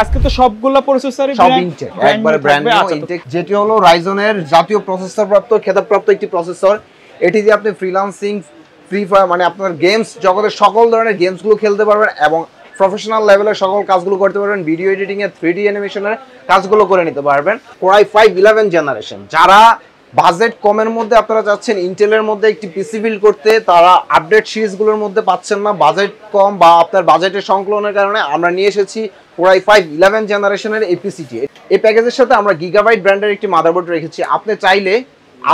আজকে তো সবগুলা প্রসেসরই সব ইনটেক একবারে ব্র্যান্ড নিউ ইনটেক, যেটি হলো রাইজনের জাতীয় প্রসেসর প্রাপ্ত খেতাবপ্রাপ্ত একটি প্রসেসর। এটি দিয়ে আপনি ফ্রিল্যান্সিং, ফ্রি ফায়ার মানে আপনার গেমস জগতের সকল ধরনের গেমসগুলো খেলতে পারবেন এবং প্রফেশনাল লেভেলের সকল কাজগুলো করতে পারবেন। ভিডিও এডিটিং এর 3D অ্যানিমেশনের কাজগুলো করে নিতে পারবেন। Core i5 11 জেনারেশন, যারা বাজেট কমের মধ্যে আপনারা যাচ্ছেন ইন্টেলের মধ্যে একটি পিসি বিল্ড করতে, তারা আপডেট সিরিজগুলোর মধ্যে পাচ্ছেন না, বাজেট কম বা আপনার বাজেটের সংকলনের কারণে আমরা নিয়ে এসেছি Core i5 11 জেনারেশনের এই পিসিটি। এই প্যাকেজের সাথে আমরা গিগাবাইট ব্র্যান্ডের একটি মাদারবোর্ড রেখেছি। আপনি চাইলে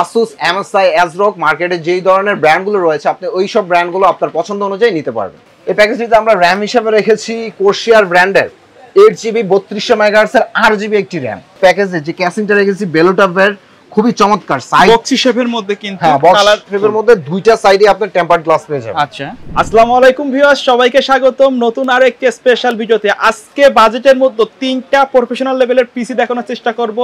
Asus, MSI, ASRock মার্কেটে যেই ধরনের ব্র্যান্ডগুলো রয়েছে আপনি ওই সব ব্র্যান্ডগুলো আপনার পছন্দ অনুযায়ী নিতে পারবেন। এই প্যাকেজটিতে আমরা র্যাম হিসেবে রেখেছি Corsair ব্র্যান্ডের 8GB 3200 MHz এর 8GB একটি র্যাম। প্যাকেজে যে ক্যাসিংটা রেখেছি বেলোটাপের, খুবই চমৎকার সাইজ বক্সি শেপের মধ্যে, কিন্তু কালার শেপের মধ্যে দুইটা সাইডে আপনি টেম্পারড গ্লাস পেয়ে যাবেন। আচ্ছা, আসসালামু আলাইকুম ভিউয়ার্স, সবাইকে স্বাগতম নতুন আরো একটি স্পেশাল ভিডিওতে। আজকে বাজেটের মধ্যে তিনটা প্রফেশনাল লেভেলের পিসি দেখানোর চেষ্টা করব।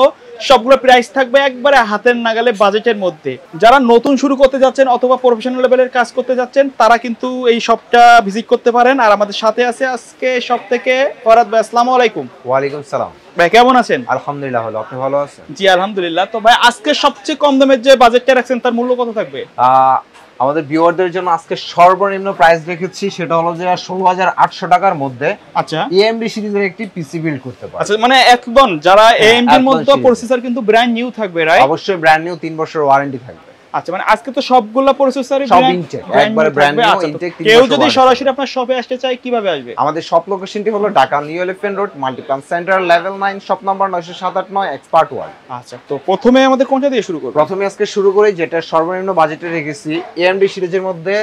সবগুলো প্রাইস থাকবে একবারে হাতের নাগালে বাজেটের মধ্যে। যারা নতুন শুরু করতে যাচ্ছেন অথবা প্রফেশনাল লেভেলের কাজ করতে যাচ্ছেন তারা কিন্তু এই শপটা ভিজিট করতে পারেন। আর আমাদের সাথে আছে আজকে শপ থেকে ফরহাদ ভাই। আসসালামু আলাইকুম। ওয়া আলাইকুম সালাম ভাই, কেমন আছেন? আলহামদুলিল্লাহ ভালো, আপনি ভালো আছেন? জি আলহামদুলিল্লাহ। তো ভাই, আজকে সবচেয়ে কম দামের যে বাজেটটা রাখছেন তার মূল্য কত থাকবে? আমাদের ভিউয়ারদের জন্য আজকে সর্বনিম্ন প্রাইস রেখেছি, সেটা হলো যে 16800 টাকার মধ্যে আচ্ছা AMD সিরিজের একটি পিসি বিল্ড করতে পারবে। আচ্ছা, মানে একদম যারা AMD এর মধ্যে প্রসেসর কিন্তু ব্র্যান্ড নিউ থাকবে, রাইট? অবশ্যই ব্র্যান্ড নিউ, 3 বছর ওয়ারেন্টি থাকবে। আচ্ছা, মানে আজকে তো সবগুলা প্রসেসরই সব ইনটেক একবারে ব্র্যান্ড নিউ ইনটেক। কেউ যদি সরাসরি আপনার শপে আসতে চায় কিভাবে আসবে? আমাদের শপ লোকেশনটি হলো Dhaka New Elephant Road, Multiplan Center, level 9, shop number 90789, expert wall. আচ্ছা, তো প্রথমে আমাদের কোনটা দিয়ে শুরু করব? প্রথমে আজকে শুরু করি যেটা সর্বনিম্ন বাজেটে রেখেছি, AMD সিরিজের মধ্যে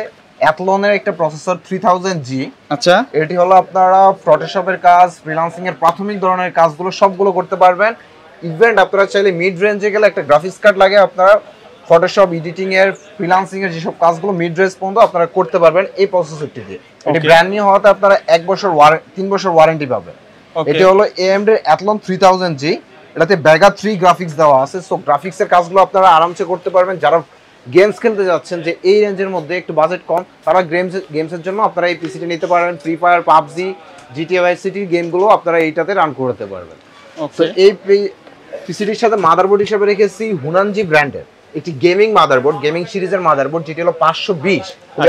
অ্যাথলনের একটা প্রসেসর 3000G। আচ্ছা, এটি হলো আপনারা ফটোশপের কাজ, ফ্রিল্যান্সিং এর প্রাথমিক ধরনের কাজগুলো সবগুলো করতে পারবেন। ইভেন্ট আপনারা চাইলে মিড রেঞ্জে গেলে একটা গ্রাফিক্স কার্ড লাগে, আপনারা ফটোশপ এডিটিং এর, ফ্রিল্যান্সিং এর যেসব কাজগুলো মিড রেঞ্জ পর্যন্ত আপনারা করতে পারবেন এই প্রসেসরটি দিয়ে। এটি ব্র্যান্ড নিউ হওয়াতে আপনারা 3 বছর ওয়ারেন্টি পাবেন। এটি হলো AMD এর Athlon 3000G। এটাতে Vega 3 গ্রাফিক্স দেওয়া আছে, সো গ্রাফিক্সের কাজগুলো আপনারা আরামসে করতে পারবেন। যারা গেমস খেলতে যাচ্ছেন যে এই রেঞ্জের মধ্যে একটু বাজেট কম, তারা গেমসের জন্য আপনারা এই পিসিটি নিতে পারেন। Free fire, PUBG, GTA Vice City গেমগুলো আপনারা এইটাতে রান করতে পারবেন। তো এই পিসিটির সাথে মাদারবোর্ড হিসেবে রেখেছি হুনানজি ব্র্যান্ডের একটি গেমিং মাদারবোর্ড, গেমিং সিরিজের মাদারবোর্ড, যেটি হলো 520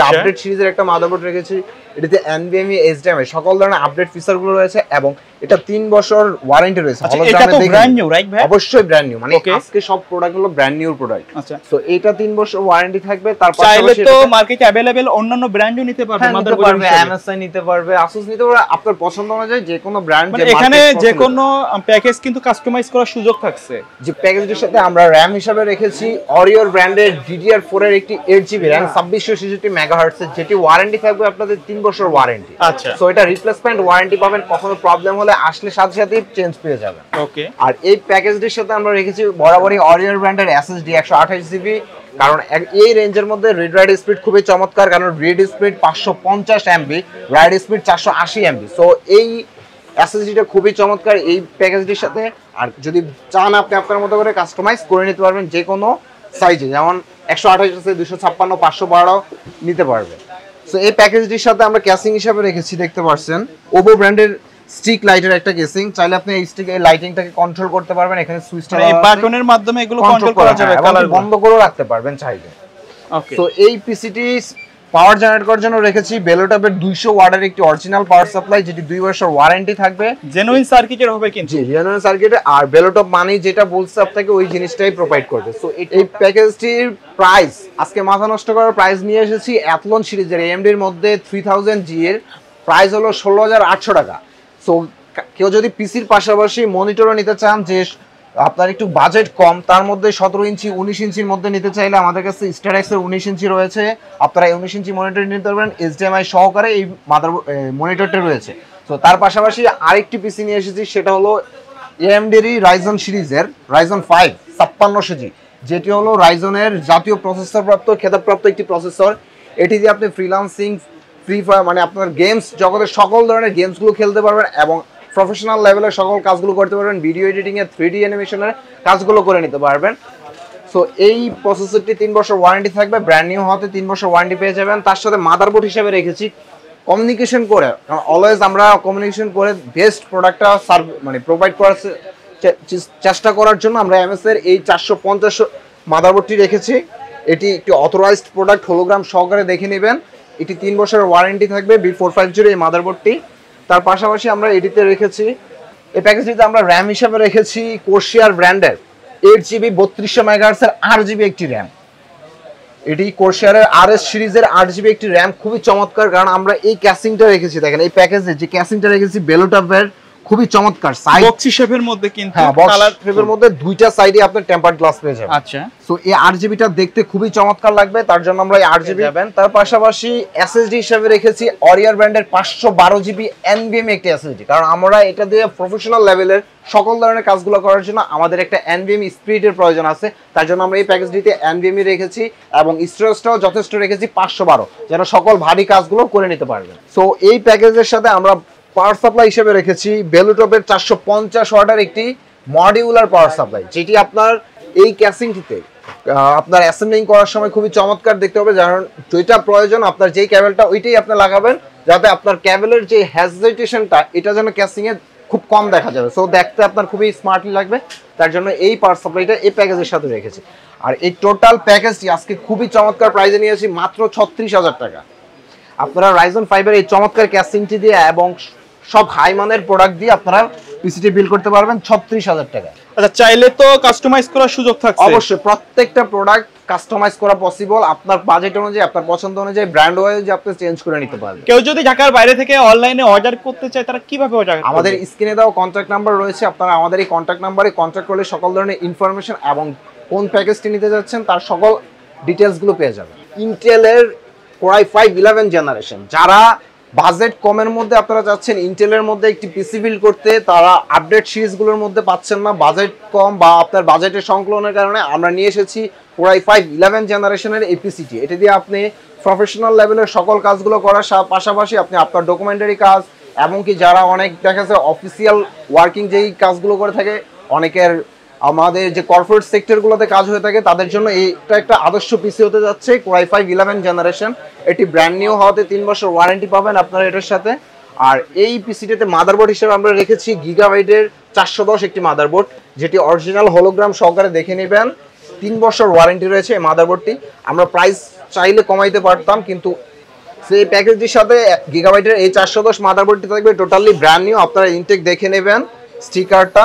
আপডেট সিরিজের একটা মাদারবোর্ড রেখেছি। এটাতে NVMe, HDMI সকল ধরনের আপডেট ফিচারগুলো রয়েছে এবং এটা 3 বছর ওয়ারেন্টি রয়েছে। এটা তো ব্র্যান্ড নিউ, রাইট ভাই? অবশ্যই ব্র্যান্ড নিউ, মানে আজকে সব প্রোডাক্টগুলো ব্র্যান্ড নিউ প্রোডাক্ট। আচ্ছা, তো এটা 3 বছর ওয়ারেন্টি থাকবে। তার পাশাপাশি তো মার্কেটে अवेलेबल অন্যান্য ব্র্যান্ডও নিতে পারবে, মাদারবোর্ড MSI নিতে পারবে, Asus নিতে পারবে, আপনার পছন্দ অনুযায়ী যে কোনো ব্র্যান্ড। মানে এখানে যে কোনো প্যাকেজ কিন্তু কাস্টমাইজ করার সুযোগ থাকছে। যে প্যাকেজটির সাথে আমরা RAM হিসেবে রেখেছি Orior ব্র্যান্ডের DDR4 এর একটি 8GB RAM 2666 MHz, যেটি ওয়ারেন্টি থাকবে আপনাদের 3 বছর ওয়ারেন্টি। আচ্ছা, সো এটা রিপ্লেসমেন্ট ওয়ারেন্টি পাবেন, কখনো প্রবলেম হলে আসলে সাথে সাথেই চেঞ্জ পেয়ে যাবেন। ওকে। আর এই প্যাকেজটির সাথে আমরা রেখেছি বরাবরই Orior ব্র্যান্ডের SSD 128GB, কারণ এই রেঞ্জের মধ্যে রিড রাইট স্পিড খুবই চমৎকার, কারণ read speed 550 MB, right speed 480 MB। So এই SSDটা খুবই চমৎকার এই প্যাকেজটির সাথে। আর যদি চান আপনি আপনার মতো করে কাস্টমাইজ করে নিতে পারবেন যে কোনো সাইজে, যেমন 128 আছে, 256, 512 নিতে পারবে। সো এই প্যাকেজটির সাথে আমরা ক্যাসিং হিসাবে রেখেছি, দেখতে পাচ্ছেন OPPO ব্র্যান্ডের স্টিক লাইটের একটা কেসিং। চাইলে আপনি এই স্টিক এই লাইটিংটাকে কন্ট্রোল করতে পারবেন। এখানে সুইচটা এই বাটনের মাধ্যমে এগুলো কন্ট্রোল করা যাবে, কালার বন্ধ করে রাখতে পারবেন চাইলে। ওকে। তো এই পিসিটি পাওয়ার জেনারেট করার জন্য রেখেছি বেলোটপের 200 ওয়াটের একটি অরিজিনাল পাওয়ার সাপ্লাই, যেটি 2 বছর ওয়ারেন্টি থাকবে। জেনুইন সার্কিটের হবে কিন্তু। জি, জেনুইন সার্কিটে। আর বেলোটপ মানেই যেটা বলছে আপনাকে ওই জিনিসটাই প্রোভাইড করবে। সো এই প্যাকেজটির প্রাইস আজকে মাথা নষ্ট করার প্রাইস নিয়ে এসেছি। Athlon সিরিজের AMD এর মধ্যে 3000G এর প্রাইস হলো 16800 টাকা। সো কেউ যদি পিসির পাশাপাশি মনিটরও নিতে চান, যে আপনার একটু বাজেট কম, তার মধ্যে 17 ইঞ্চি 19 ইঞ্চির মধ্যে নিতে চাইলে আমাদের কাছে StarX এর 19 ইঞ্চি রয়েছে। আপনারা 19 ইঞ্চি মনিটর নিতে পারবেন, HDMI সহকারে এই মনিটরটা রয়েছে। তো তার পাশাপাশি আরেকটি পিসি নিয়ে এসেছি, সেটা হলো AMD এর Ryzen সিরিজের Ryzen 5 5600G, যেটি হলো রাইজনের জাতীয় প্রসেসর প্রাপ্ত খেতাবপ্রাপ্ত একটি প্রসেসর। এটি দিয়ে আপনি ফ্রিল্যান্সিং, ফ্রি ফায়ার মানে আপনার গেমস জগতের সকল ধরনের গেমসগুলো খেলতে পারবেন এবং প্রফেশনাল লেভেলের সকল কাজগুলো করতে পারবেন। ভিডিও এডিটিং এর 3D অ্যানিমেশনের কাজগুলো করে নিতে পারবেন। সো এই প্রসেসরটি 3 বছর ওয়ারেন্টি থাকবে, ব্র্যান্ড নিউ হতে 3 বছর ওয়ারেন্টি পেয়ে যাবেন। তার সাথে মাদারবোর্ড হিসেবে রেখেছি কমিউনিকেশন করে, কারণ অলওয়েজ আমরা কমিউনিকেশন করে বেস্ট প্রোডাক্টটা মানে প্রোভাইড করার চেষ্টা করার জন্য আমরা এমএস এর এই 450 মাদারবোর্ডটি রেখেছি। এটি একটি অথরাইজড প্রোডাক্ট, হোলোগ্রাম সহকারে দেখে নেবেন। এটি 3 বছরের ওয়ারেন্টি থাকবে B450 এই মাদারবোর্ডটি। তার পাশাপাশি আমরা এটিতে রেখেছি, এই প্যাকেজটিতে আমরা র্যাম হিসাবে রেখেছি কোর্সিয়ার ব্র্যান্ডের 8GB 3200 মেগাহার্টজের 8GB একটি র্যাম। এটি কোর্সিয়ারের RS সিরিজের 8GB একটি র্যাম, খুবই চমৎকার। কারণ আমরা এই ক্যাসিংটা রেখেছি, দেখেন এই প্যাকেজে যে ক্যাসিংটা রেখেছি বেলোটপের, খুবই চমৎকার। সাইড বক্সি শেপের মধ্যে কিন্তু কালার শেপের মধ্যে দুইটা সাইডে আপনার টেম্পারড গ্লাস পেয়ে যাবেন। আচ্ছা, সো এই 8GBটা দেখতে খুবই চমৎকার লাগবে, তার জন্য আমরা এই 8GB যাবেন। তার পাশাপাশি SSD হিসেবে রেখেছি অরিয়ার ব্র্যান্ডের 512GB NVMe একটি SSD, কারণ আমরা এটা দিয়ে প্রফেশনাল লেভেলের সকল ধরনের কাজগুলো করার জন্য আমাদের একটা NVMe স্পিরিটের প্রয়োজন আছে। তার জন্য আমরা এই প্যাকেজটিতে NVMe রেখেছি এবং স্টোরেজটাও যথেষ্ট রেখেছি 512, যেন সকল ভারী কাজগুলো করে নিতে পারবেন। সো এই প্যাকেজের সাথে আমরা পাওয়ার সাপ্লাই হিসেবে রেখেছি বেলুটপের 450 ওয়াটের একটি মডিউলার পাওয়ার সাপ্লাই, যেটি আপনার এই ক্যাসিংটিতে আপনার অ্যাসেম্বলিং করার সময় খুবই চমৎকার দেখতে হবে। কারণ যেটা প্রয়োজন আপনার যেই কেবলটা ওইটাই আপনি লাগাবেন, যাতে আপনার কেবলের যে হেজিটেশনটা এটা যেন ক্যাসিং এ খুব কম দেখা যাবে। সো দেখতে আপনার খুবই স্মার্টলি লাগবে, তার জন্য এই পাওয়ার সাপ্লাইটা এই প্যাকেজের সাথে রেখেছি। আর এই টোটাল প্যাকেজটি আজকে খুবই চমৎকার প্রাইসে নিয়েছি মাত্র 36,000 টাকা। আপনারা Ryzen 5 এর এই চমৎকার ক্যাসিংটি দিয়ে এবং সব হাই মানের প্রোডাক্ট দিয়ে আপনারা পিসিটি বিল করতে পারবেন 36,000 টাকা। আচ্ছা, চাইলে তো কাস্টমাইজ করার সুযোগ থাকছে? অবশ্যই, প্রত্যেকটা প্রোডাক্ট কাস্টমাইজ করা পসিবল। আপনার বাজেট অনুযায়ী, আপনার পছন্দ অনুযায়ী, ব্র্যান্ড ওয়াইজ আপনি চেঞ্জ করে নিতে পারবেন। কেউ যদি ঢাকার বাইরে থেকে অনলাইনে অর্ডার করতে চায়, তারা কিভাবে অর্ডার করবে? আমাদের স্ক্রিনে দেওয়া কন্ট্যাক্ট নাম্বার রয়েছে, আপনারা আমাদের এই কন্ট্যাক্ট নাম্বারে কন্ট্যাক্ট করলে সকল ধরনের ইনফরমেশন এবং কোন প্যাকেজটি নিতে যাচ্ছেন তার সকল ডিটেইলসগুলো পেয়ে যাবেন। ইন্টেলের Core i5 11 জেনারেশন, যারা বাজেট কমের মধ্যে আপনারা যাচ্ছেন ইন্টেলের মধ্যে একটি পিসি বিল্ড করতে, তারা আপডেট সিরিজগুলোর মধ্যে পাচ্ছেন না, বাজেট কম বা আপনার বাজেটের সংকলনের কারণে আমরা নিয়ে এসেছি Core i5 11 জেনারেশনের এই পিসিটি। এটা দিয়ে আপনি প্রফেশনাল লেভেলের সকল কাজগুলো করার পাশাপাশি আপনি আপনার ডকুমেন্টারি কাজ, এমনকি যারা অনেক দেখা যাচ্ছে অফিসিয়াল ওয়ার্কিং যেই কাজগুলো করে থাকে, অনেকের আমাদের যে কর্পোরেট সেক্টরগুলোতে কাজ হয়ে থাকে, তাদের জন্য এটা একটা আদর্শ পিসি হতে যাচ্ছে Core i5 11 জেনারেশন। এটি ব্র্যান্ড নিউ হওয়াতে 3 বছর ওয়ারেন্টি পাবেন আপনারা এটার সাথে। আর এই পিসিটিতে মাদারবোর্ড হিসেবে আমরা রেখেছি গিগাবাইটের 410 একটি মাদারবোর্ড, যেটি অরিজিনাল হোলোগ্রাম সহকারে দেখে নেবেন। 3 বছর ওয়ারেন্টি রয়েছে এই মাদারবোর্ডটি। আমরা প্রাইস চাইলে কমাইতে পারতাম, কিন্তু সেই প্যাকেজটির সাথে গিগাবাইটের এই 410 মাদারবোর্ডটি থাকবে টোটালি ব্র্যান্ড নিউ। আপনারা ইনটেক দেখে নেবেন স্টিকারটা।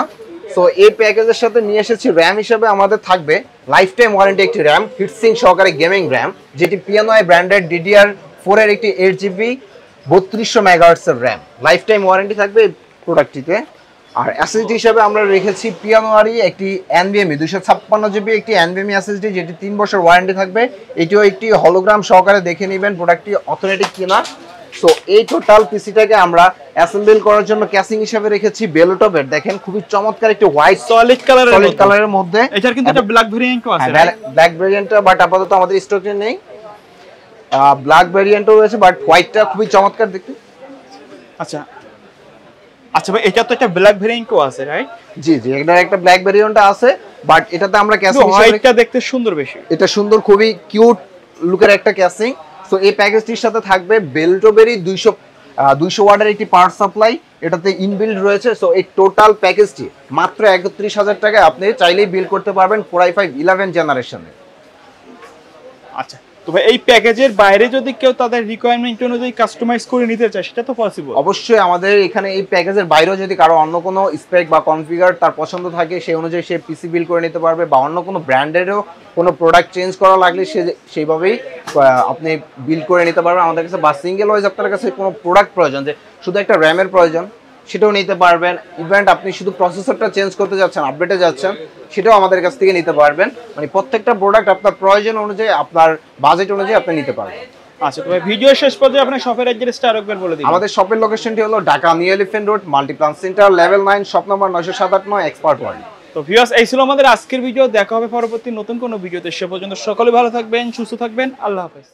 সো এই প্যাকেজের সাথে নিয়ে এসেছি র্যাম হিসেবে আমাদের থাকবে লাইফ টাইম ওয়ারেন্টি একটি র্যাম, হিটসিং সহকারে গেমিং র্যাম, যেটি পিএনওয়াই ব্র্যান্ডেড DDR4 এর একটি 8GB 3200 মেগাহার্টজের র্যাম। লাইফ টাইম ওয়ারেন্টি থাকবে এই প্রোডাক্টটিতে। আর এসএসডি হিসেবে আমরা রেখেছি পিএনওয়ারই একটি NVMe 256GB একটি NVMe এসএসডি, যেটি 3 বছর ওয়ারেন্টি থাকবে। এটিও একটি হলোগ্রাম সহকারে দেখে নেবেন প্রোডাক্টটি অথেন্টিক কিনা। সো এই টোটাল পিসিটাকে আমরা অ্যাসেম্বল করার জন্য ক্যাসিং হিসেবে রেখেছি বেলোটপের, দেখেন খুবই চমৎকার একটি হোয়াইট সলিড কালারের মধ্যে। এটার কিন্তু একটা ব্ল্যাক ভেরিয়েন্টও আছে, ব্ল্যাক ভেরিয়েন্টটা বাট আপাতত আমাদের স্টকে নেই। ব্ল্যাক ভেরিয়েন্টও রয়েছে, বাট হোয়াইটটা খুবই চমৎকার দেখতে। আচ্ছা আচ্ছা ভাই, এটা তো একটা ব্ল্যাক ভেরিয়েন্টও আছে, রাইট? জি জি, এটার একটা ব্ল্যাক ভেরিয়েন্টটা আছে, বাট এটাতে আমরা ক্যাসিং হোয়াইটটা দেখতে সুন্দর বেশি। এটা সুন্দর, খুবই কিউট লুকের একটা ক্যাসিং। সো এই প্যাকেজটির সাথে থাকবে বেলটোবেরি 200 ওয়াটের একটি পাওয়ার সাপ্লাই, এটাতে ইনবিল্ড রয়েছে। সো এই টোটাল প্যাকেজটি মাত্র 31,000 টাকায় আপনি চাইলেই বিল করতে পারবেন Core i5 11 জেনারেশনে। আচ্ছা, তো ভাই এই প্যাকেজের বাইরে যদি কেউ তাদের রিকোয়ারমেন্ট অনুযায়ী কাস্টমাইজ করে নিতে চায়, সেটা তো পসিবল? অবশ্যই, আমাদের এখানে এই প্যাকেজের বাইরেও যদি কারো অন্য কোনো স্পেক বা কনফিগার তার পছন্দ থাকে, সেই অনুযায়ী সে পিসি বিল করে নিতে পারবে, বা অন্য কোনো ব্র্যান্ডেরও কোনো প্রোডাক্ট চেঞ্জ করা লাগলে সেইভাবেই আপনি বিল করে নিতে পারবেন আমাদের কাছে। বা সিঙ্গেল ওয়াইজ আপনার কাছে কোনো প্রোডাক্ট প্রয়োজন, যে শুধু একটা র্যামের প্রয়োজন, সেটাও নিতে পারবেন। ইভেন আপনি শুধু প্রসেসরটা চেঞ্জ করতে যাচ্ছেন, আপডেটে যাচ্ছেন, সেটাও আমাদের কাছ থেকে নিতে পারবেন। মানে প্রত্যেকটা প্রোডাক্ট আপনার প্রয়োজন অনুযায়ী, আপনার বাজেট অনুযায়ী আপনি নিতে পারবেন। আচ্ছা, তো ভাই ভিডিও শেষ পর্যায়ে আপনার শপের অ্যাড্রেসটা আরেকবার বলে দিন। আমাদের শপের লোকেশনটি হলো Dhaka New Elephant Road, Multiplan Center, level 9, shop number 957 expert world. তো ভিউয়ার্স, এই ছিল আমাদের আজকের ভিডিও। দেখা হবে পরবর্তী নতুন কোনো ভিডিওতে। সে পর্যন্ত সকলে ভালো থাকবেন, সুস্থ থাকবেন। আল্লাহ হাফেজ।